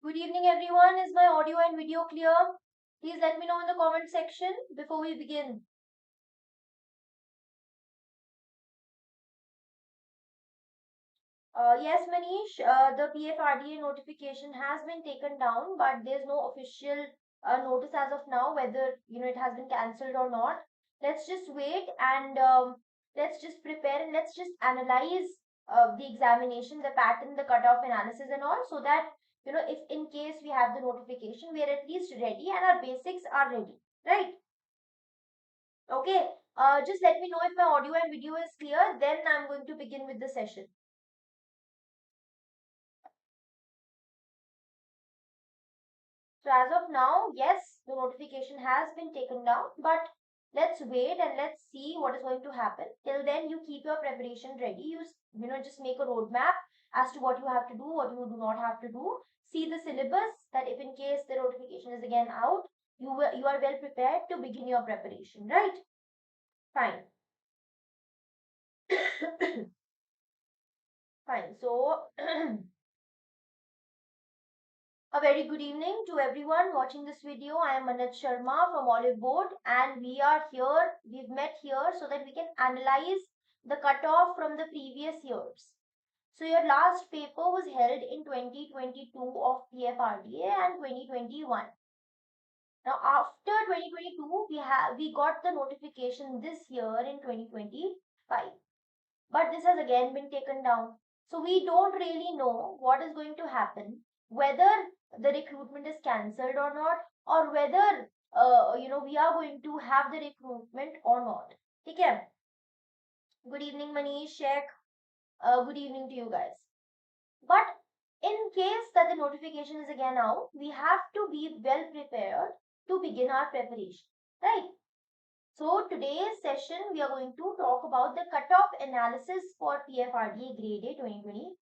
Good evening everyone. Is my audio and video clear? Please let me know in the comment section before we begin. Yes, Manish, the PFRDA notification has been taken down, but there's no official notice as of now whether it has been cancelled or not. Let's just wait and let's just prepare and let's just analyze the examination, the pattern, the cutoff analysis, and all, so that if in case we have the notification, we are at least ready and our basics are ready, right? Okay. Just let me know if my audio and video is clear. Then I'm going to begin with the session. So as of now, yes, the notification has been taken down, but let's wait and let's see what is going to happen. Till then, you keep your preparation ready. Just make a roadmap as to what you have to do, what you do not have to do. See the syllabus, that if in case the notification is again out, you are well prepared to begin your preparation, right? Fine. Fine. So a very good evening to everyone watching this video. I am Mannat Sharma from Olive Board, and we've met here so that we can analyze the cutoff from the previous years. So your last paper was held in 2022 of PFRDA and 2021. Now after 2022, we got the notification this year in 2025. But this has again been taken down. So we don't really know what is going to happen, whether the recruitment is cancelled or not, or whether we are going to have the recruitment or not. Okay. Good evening, Manish, Sheikh. Good evening to you guys. But in case that the notification is again out, we have to be well prepared to begin our preparation, right? So today's session, we are going to talk about the cutoff analysis for PFRDA Grade A 2025.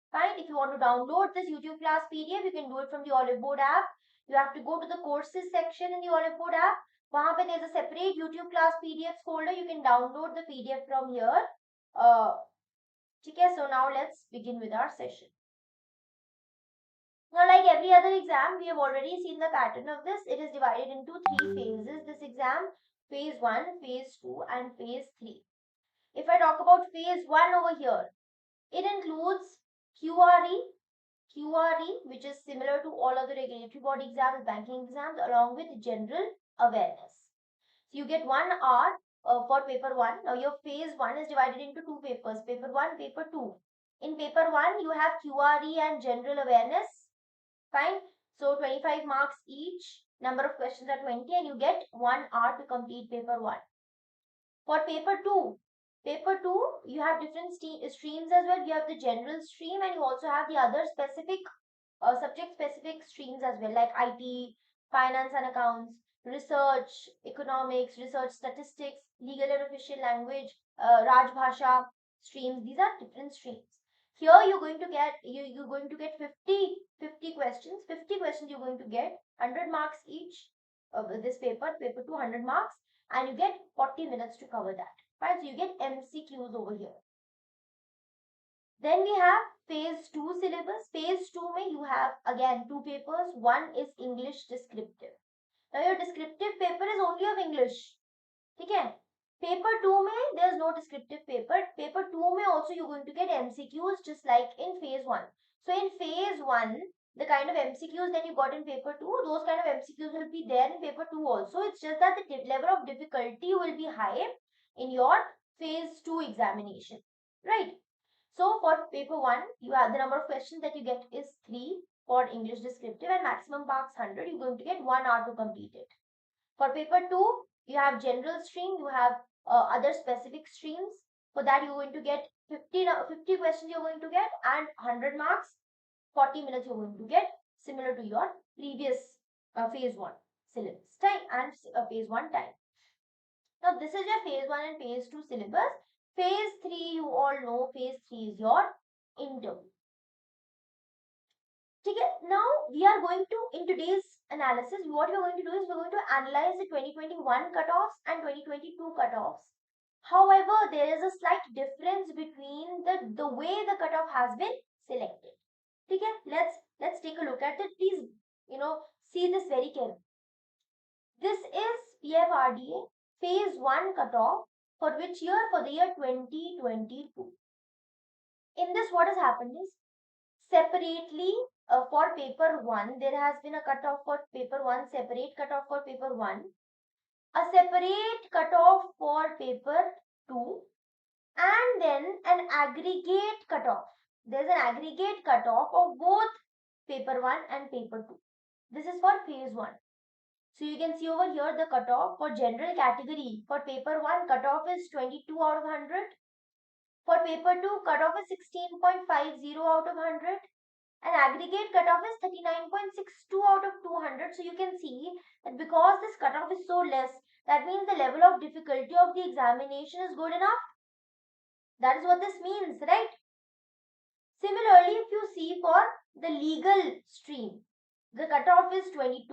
Fine, if you want to download this YouTube class PDF, you can do it from the Olive Board app. You have to go to the courses section in the Olive Board app. Wahan pe there's a separate YouTube class PDFs folder. You can download the PDF from here. Okay, so now let's begin with our session. Now, like every other exam, we have already seen the pattern of this. It is divided into three phases. This exam, phase 1, phase 2 and phase 3. If I talk about phase 1 over here, it includes QRE, which is similar to all other regulatory body exams, banking exams, along with general awareness. So you get 1 hour for paper 1. Now your phase 1 is divided into two papers, paper 1, paper 2. In paper 1, you have QRE and general awareness. Fine. So 25 marks each. Number of questions are 20 and you get 1 hour to complete paper 1. For paper 2, you have different streams as well. You have the general stream and you also have the other specific subject specific streams as well, like IT, finance and accounts, research, economics, research statistics, legal and official language, Raj Bhasha streams. These are different streams. Here you're going to get 50 questions. 50 questions you're going to get 100 marks each of this paper 200 marks, and you get 40 minutes to cover that. Right? So you get MCQs over here. Then we have phase 2 syllabus. Phase 2 mein you have again two papers. One is English descriptive. Now your descriptive paper is only of English. Okay? Paper 2 mein there is no descriptive paper. Paper 2 mein also you're going to get MCQs just like in phase 1. So in phase 1, the kind of MCQs that you got in paper 2, those kind of MCQs will be there in paper 2 also. It's just that the level of difficulty will be high in your phase 2 examination. Right? So for paper 1, you have the number of questions that you get is 3 for English descriptive and maximum marks 100. You're going to get 1 hour to complete it. For paper 2, you have general stream, you have other specific streams. For that, you're going to get 50 questions you're going to get and 100 marks, 40 minutes you're going to get, similar to your previous phase 1 syllabus time and phase 1 time. Now, this is your phase 1 and phase 2 syllabus. Phase 3, you all know, phase 3 is your interview. Okay, now we are going to, in today's analysis, what we're going to do is we're going to analyze the 2021 cutoffs and 2022 cutoffs. However, there is a slight difference between the way the cutoff has been selected. Okay, let's Let's take a look at it. Please, see this very carefully. This is PFRDA Phase 1 cutoff for which year? For the year 2022. In this, what has happened is separately for paper 1, there has been a cutoff for paper 1, separate cutoff for paper 1, a separate cutoff for paper 2, and then an aggregate cutoff. There's an aggregate cutoff of both paper 1 and paper 2. This is for phase 1. So you can see over here the cutoff for general category. For paper 1, cutoff is 22 out of 100. For paper 2, cutoff is 16.50 out of 100. And aggregate cutoff is 39.62 out of 200. So you can see that because this cutoff is so less, that means the level of difficulty of the examination is good enough. That is what this means, right? Similarly, if you see for the legal stream, the cutoff is 22.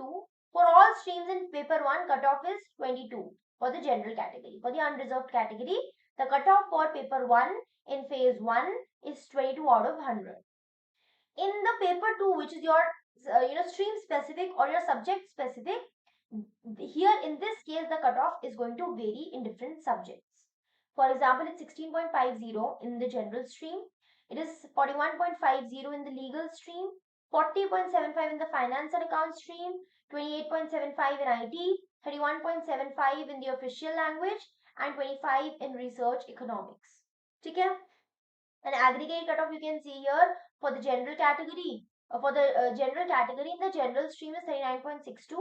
For all streams in paper 1, cutoff is 22 for the general category. For the unreserved category, the cutoff for paper 1 in phase 1 is 22 out of 100. In the paper 2, which is your stream specific or your subject specific, here in this case the cutoff is going to vary in different subjects. For example, it's 16.50 in the general stream, it is 41.50 in the legal stream, 40.75 in the finance and account stream, 28.75 in IT, 31.75 in the official language, and 25 in research economics. Okay? An aggregate cutoff you can see here for the general category. For the general category, in the general stream is 39.62.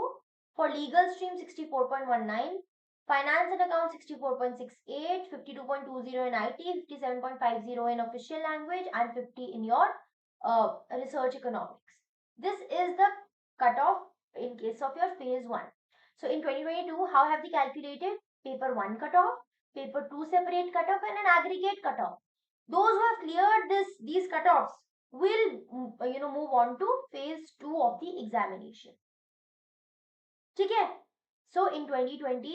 For legal stream, 64.19. Finance and account 64.68, 52.20 in IT, 57.50 in official language, and 50 in your research economics. This is the cutoff in case of your phase 1. So in 2022, how have they calculated? Paper 1 cutoff, paper 2 separate cutoff, and an aggregate cutoff. Those who have cleared these cutoffs will move on to phase 2 of the examination. Okay. So in 2020,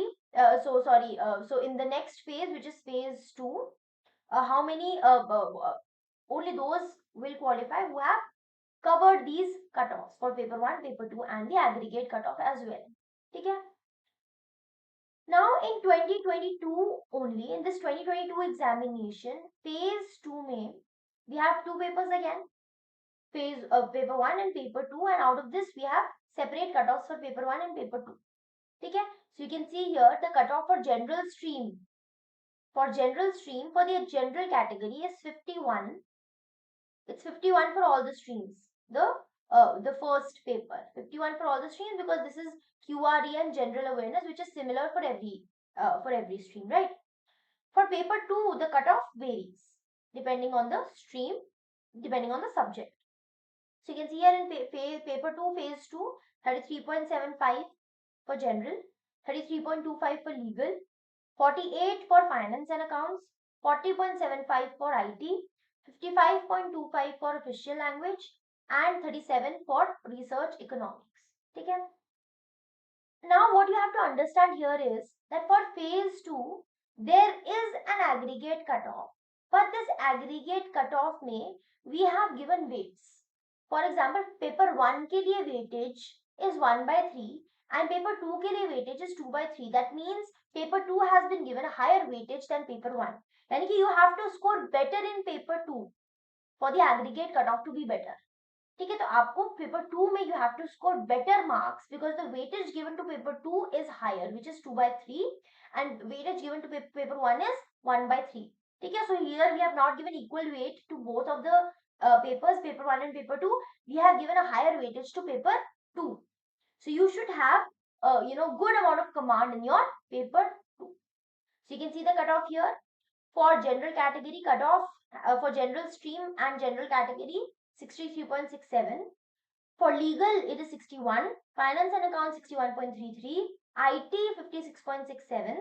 so in the next phase, which is phase 2, how many only those will qualify who have covered these cutoffs for paper 1, paper 2, and the aggregate cutoff as well. Okay. Now in 2022 only, in this 2022 examination, phase 2 may, we have two papers again, phase paper 1 and paper 2, and out of this we have separate cutoffs for paper 1 and paper 2. Okay? So you can see here the cutoff for general stream. For general stream, for the general category is 51. It's 51 for all the streams. The first paper, 51 for all the streams, because this is QRE and general awareness, which is similar for every stream, right? For paper 2, the cutoff varies depending on the stream, depending on the subject. So you can see here in paper 2, phase 2, 33.75 for general, 33.25 for legal, 48 for finance and accounts, 40.75 for IT, 55.25 for official language, and 37 for research economics. Okay? Now what you have to understand here is that for phase 2, there is an aggregate cutoff. But this aggregate cutoff may, we have given weights. For example, paper 1 के लिए weightage is 1/3 and paper 2 के लिए weightage is 2/3. That means paper 2 has been given a higher weightage than paper 1. यानी कि you have to score better in paper 2 for the aggregate cutoff to be better. ठीक है, तो आपको paper 2 में you have to score better marks because the weightage given to paper 2 is higher, which is 2/3, and weightage given to paper 1 is 1/3. ठीक है, so here we have not given equal weight to both of the papers, paper 1 and paper 2. We have given a higher weightage to paper 2. So you should have good amount of command in your paper 2. So you can see the cutoff here. For general category cutoff, for general stream and general category, 63.67. For legal, it is 61. Finance and accounts, 61.33. IT, 56.67.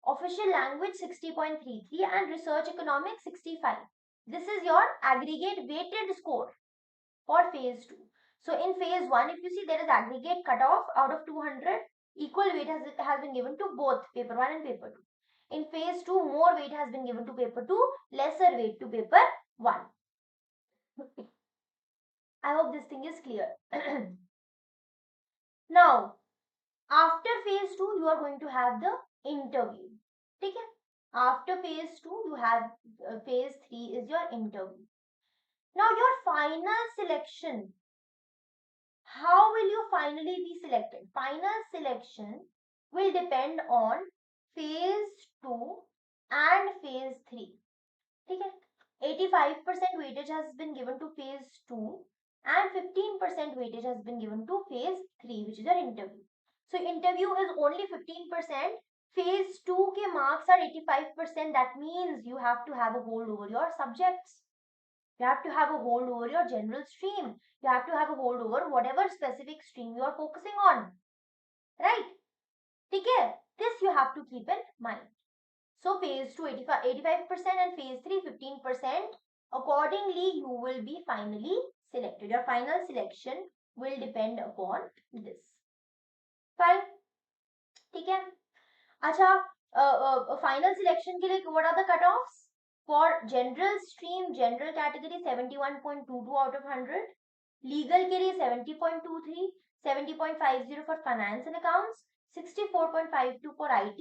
Official language, 60.33. And research economics, 65. This is your aggregate weighted score for phase 2. So in phase 1, if you see, there is aggregate cutoff out of 200. Equal weight has been given to both paper 1 and paper 2. In phase 2, more weight has been given to paper 2, lesser weight to paper 1. I hope this thing is clear. Now, after phase 2, you are going to have the interview. Okay? After phase 2, you have phase 3 is your interview. Now, your final selection. How will you finally be selected? Final selection will depend on phase 2 and phase 3. Okay? 85% weightage has been given to phase 2 and 15% weightage has been given to phase 3, which is your interview. So interview is only 15%. Phase 2 ke marks are 85%. That means you have to have a hold over your subjects. You have to have a hold over your general stream. You have to have a hold over whatever specific stream you are focusing on. Right? Okay? This you have to keep in mind. So phase 2 85% and phase 3 15%. Accordingly, you will be finally selected. Your final selection will depend upon this. Fine. ठीक है. अच्छा, final selection के लिए what are the cutoffs? For general stream, general category 71.22 out of 100. Legal के लिए 70.23, 70.50 for finance and accounts, 64.52 for IT,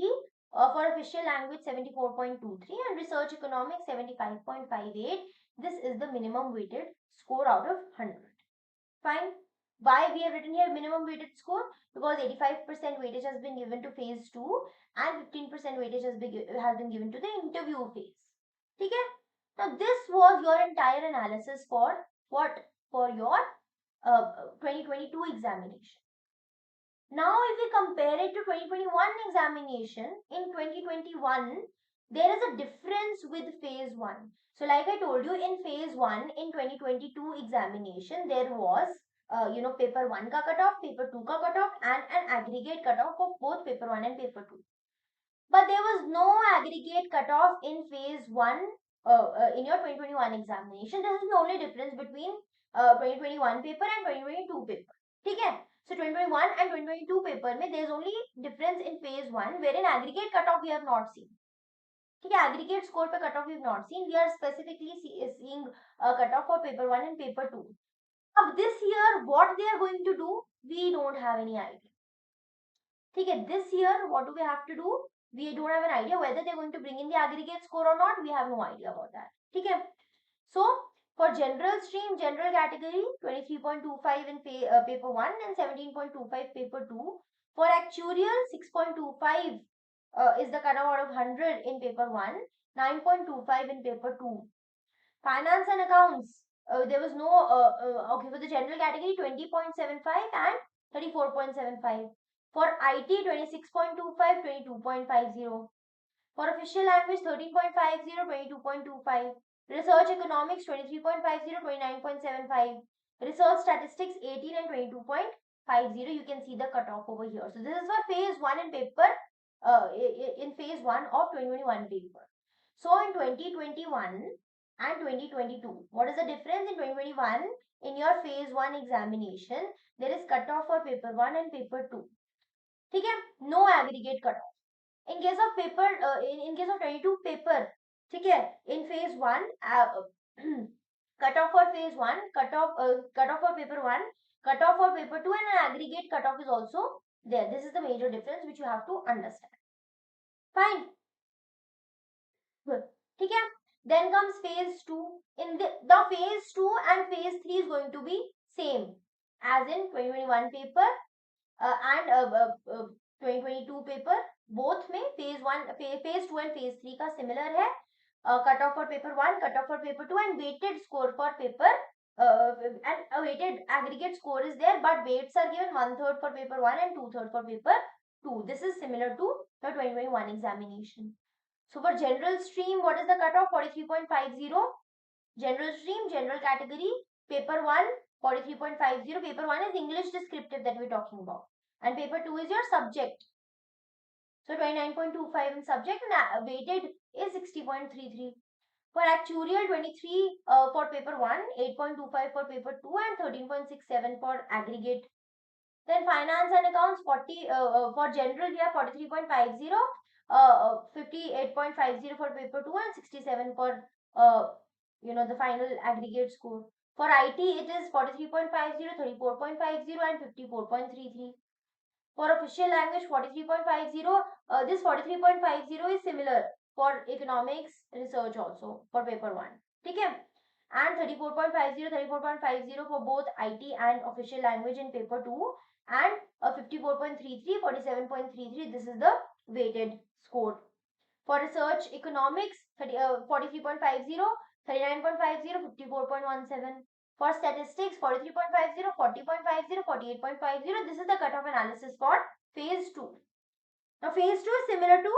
for official language 74.23 and research economics 75.58. This is the minimum weighted score out of 100. Fine. Why we have written here minimum weighted score? Because 85% weightage has been given to phase 2 and 15% weightage has been given to the interview phase. Okay? Now this was your entire analysis for what? For your 2022 examination. Now if we compare it to 2021 examination, in 2021 there is a difference with phase 1. So like I told you, in phase 1 in 2022 examination there was paper 1 ka cutoff, paper 2 ka cutoff and an aggregate cutoff of both paper 1 and paper 2. But there was no aggregate cutoff in phase 1 in your 2021 examination. This is the only difference between 2021 paper and 2022 paper. ठीक है? So 2021 and 2022 paper में there is only difference in phase 1 wherein aggregate cutoff we have not seen. ठीक है? Aggregate score पे cutoff we have not seen. We are specifically seeing cutoff for paper 1 and paper 2. Now this year what they are going to do, we don't have any idea. ठीक है? This year what do we have to do? We don't have an idea whether they're going to bring in the aggregate score or not. We have no idea about that. Okay. So for general stream, general category, 23.25 in paper 1 and 17.25 paper 2. For actuarial, 6.25 is the cutoff out of 100 in paper 1, 9.25 in paper 2. Finance and accounts, there was no, okay, for the general category, 20.75 and 34.75. For IT, 26.25, 22.50. For official language, 13.50, 22.25. Research economics, 23.50, 29.75. Research statistics, 18 and 22.50. You can see the cutoff over here. So this is for phase 1 in paper, in phase 1 of 2021 paper. So in 2021 and 2022, what is the difference? In 2021, in your phase 1 examination, there is cutoff for paper 1 and paper 2. ठीक है? No aggregate cutoff. In case of paper, in case of 22 paper, ठीक है? In phase 1, cutoff for phase 1, cutoff for paper 1, cutoff for paper 2 and an aggregate cutoff is also there. This is the major difference which you have to understand. Fine. Good. ठीक है? Then comes phase 2. In the phase 2 and phase 3 is going to be same as in 2021 paper and 2022 paper. Both में phase 1, phase 2 and phase 3 का similar है. Cutoff for paper 1, cutoff for paper 2 and weighted score for paper and a weighted aggregate score is there, but weights are given 1/3 for paper 1 and 2/3 for paper 2. This is similar to the 2021 examination. So for general stream, what is the cutoff? 43.50. General stream, general category, paper 1, 43.50. Paper 1 is English descriptive that we're talking about. And paper 2 is your subject. So 29.25 in subject and weighted is 60.33. For actuarial, 23 for paper 1, 8.25 for paper 2 and 13.67 for aggregate. Then finance and accounts, 40 for general we have 43.50, 58.50 for paper 2 and 67 for the final aggregate score. For IT, it is 43.50, 34.50 and 54.33. For official language, 43.50. This 43.50 is similar for economics research also for paper 1. Okay? And 34.50 for both IT and official language in paper 2. And 54.33, 47.33. This is the weighted score. For research economics, 43.50, 39.50, 54.17. For statistics, 43.50, 40.50, 48.50. This is the cutoff analysis for phase 2. Now, phase 2 is similar to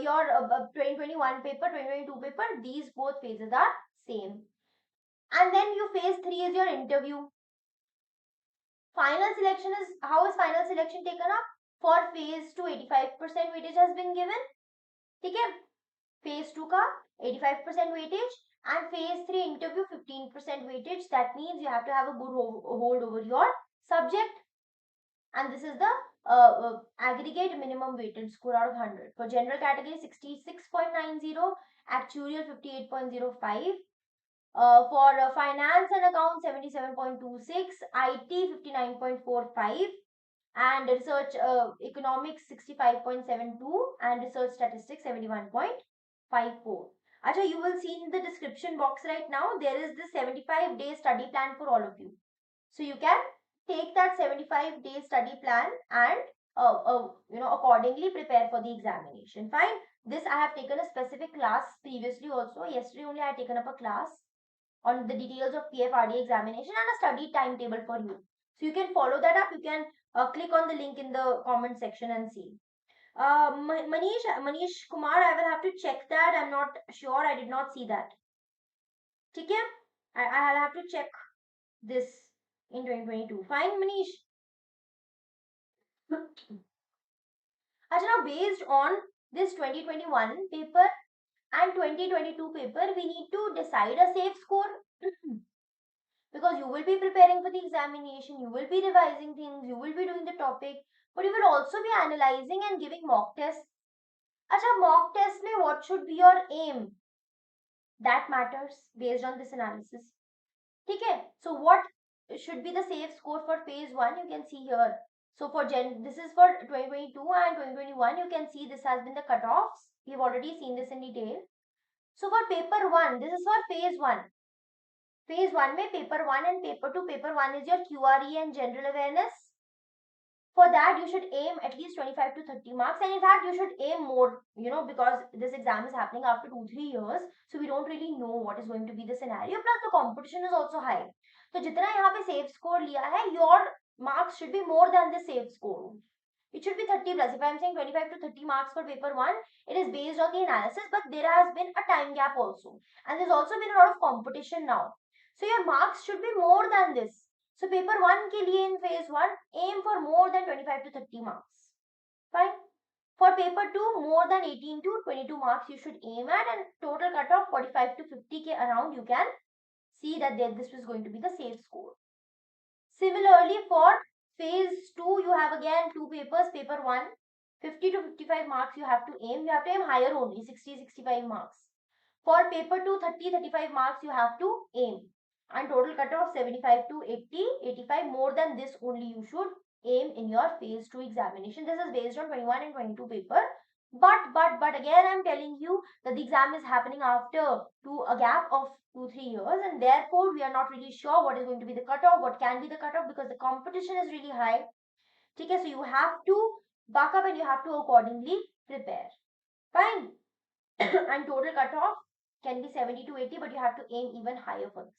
your 2021 paper, 2022 paper. These both phases are same. And then you phase 3 is your interview. Final selection is, how is final selection taken up? For phase 2, 85% weightage has been given. Okay? Phase 2 का 85% weightage and phase 3 interview 15% weightage. That means you have to have a good hold over your subject, and this is the aggregate minimum weighted score out of 100. For general category 66.90, actuarial 58.05, for finance and accounts 77.26, IT 59.45, and research economics 65.72 and research statistics 71.54. Acha, you will see in the description box right now there is the 75-day study plan for all of you. So you can take that 75-day study plan and accordingly prepare for the examination. Fine. This I have taken a specific class previously also. Yesterday only I had taken up a class on the details of PFRDA examination and a study timetable for you. So you can follow that up. You can click on the link in the comment section and see. Manish Kumar, I will have to check that. I'm not sure. I did not see that. Okay? I'll have to check this in 2022. Fine, Manish. Now, based on this 2021 paper and 2022 paper, we need to decide a safe score. Because you will be preparing for the examination, you will be revising things, you will be doing the topic, but you will also be analyzing and giving mock tests. Acha, mock test mein what should be your aim? That matters based on this analysis. Okay, so what should be the safe score for phase 1? You can see here. So for this is for 2022 and 2021. You can see this has been the cutoffs. We have already seen this in detail. So for paper 1, this is for phase 1. Phase 1 में paper 1 and paper 2. Paper 1 is your QRE and general awareness. For that, you should aim at least 25 to 30 marks. And in fact, you should aim more, because this exam is happening after 2-3 years. So we don't really know what is going to be the scenario. Plus, the competition is also high. So, जितना यहाँ पे safe score लिया है, your marks should be more than the safe score. It should be 30 plus. If I am saying 25 to 30 marks for paper 1, it is based on the analysis, but there has been a time gap also. And there's also been a lot of competition now. So your marks should be more than this. So paper 1 के लिए in phase 1, aim for more than 25 to 30 marks. Fine. For paper 2, more than 18 to 22 marks you should aim at, and total cutoff 45 to 50 ke around you can see that this is going to be the safe score. Similarly, for phase 2, you have again 2 papers. Paper 1, 50 to 55 marks you have to aim. You have to aim higher only, 60-65 marks. For paper 2, 30-35 marks you have to aim. And total cutoff 75 to 80-85. More than this only you should aim in your phase 2 examination. This is based on 21 and 22 paper. But again, I'm telling you that the exam is happening after a gap of 2-3 years, and therefore we are not really sure what is going to be the cutoff, what can be the cutoff, because the competition is really high. Okay, so you have to buck up and you have to accordingly prepare. Fine. And total cutoff can be 70 to 80, but you have to aim even higher for this.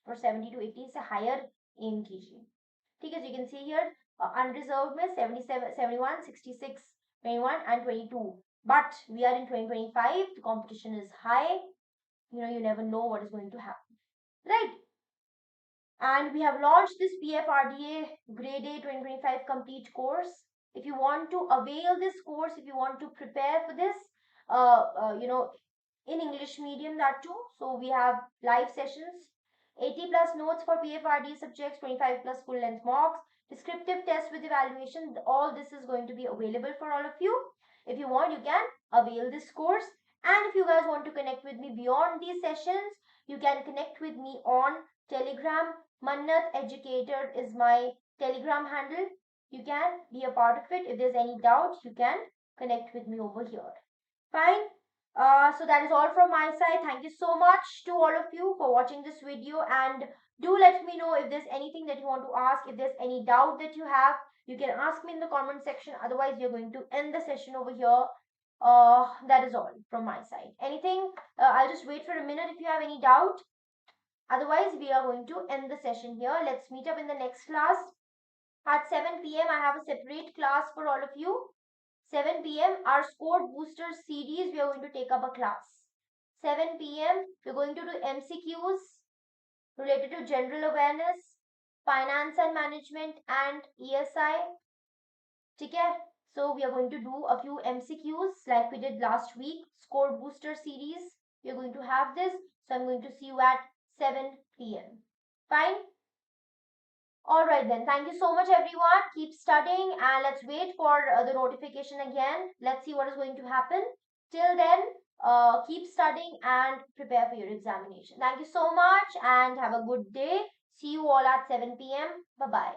For 70 to 80 is a higher aim कीजिए. ठीक है, so you can see here unreserved में 77, 71, 66, 21 and 22. But we are in 2025. The competition is high. You never know what is going to happen, right? And we have launched this PFRDA Grade A 2025 complete course. If you want to avail this course, if you want to prepare for this, in English medium that too. So we have live sessions, 80 plus notes for PFRDA subjects, 25 plus full length mocks, descriptive tests with evaluation. All this is going to be available for all of you. If you want, you can avail this course. And if you guys want to connect with me beyond these sessions, you can connect with me on Telegram. Mannat Educator is my Telegram handle. You can be a part of it. If there's any doubt, you can connect with me over here. Fine. So that is all from my side. Thank you so much to all of you for watching this video, and do let me know if there's anything that you want to ask. If there's any doubt that you have, you can ask me in the comment section. Otherwise, we are going to end the session over here. That is all from my side. Anything? I'll just wait for a minute if you have any doubt. Otherwise, we are going to end the session here. Let's meet up in the next class. At 7 p.m., I have a separate class for all of you. 7 p.m. our score booster series, we are going to take up a class. 7 p.m. we're going to do MCQs related to general awareness, finance and management, and ESI. Okay? So we are going to do a few MCQs like we did last week, score booster series. We are going to have this. So I'm going to see you at 7 p.m. Fine? Alright then, thank you so much everyone. Keep studying and let's wait for the notification again. Let's see what is going to happen. Till then, keep studying and prepare for your examination. Thank you so much and have a good day. See you all at 7 p.m. Bye-bye.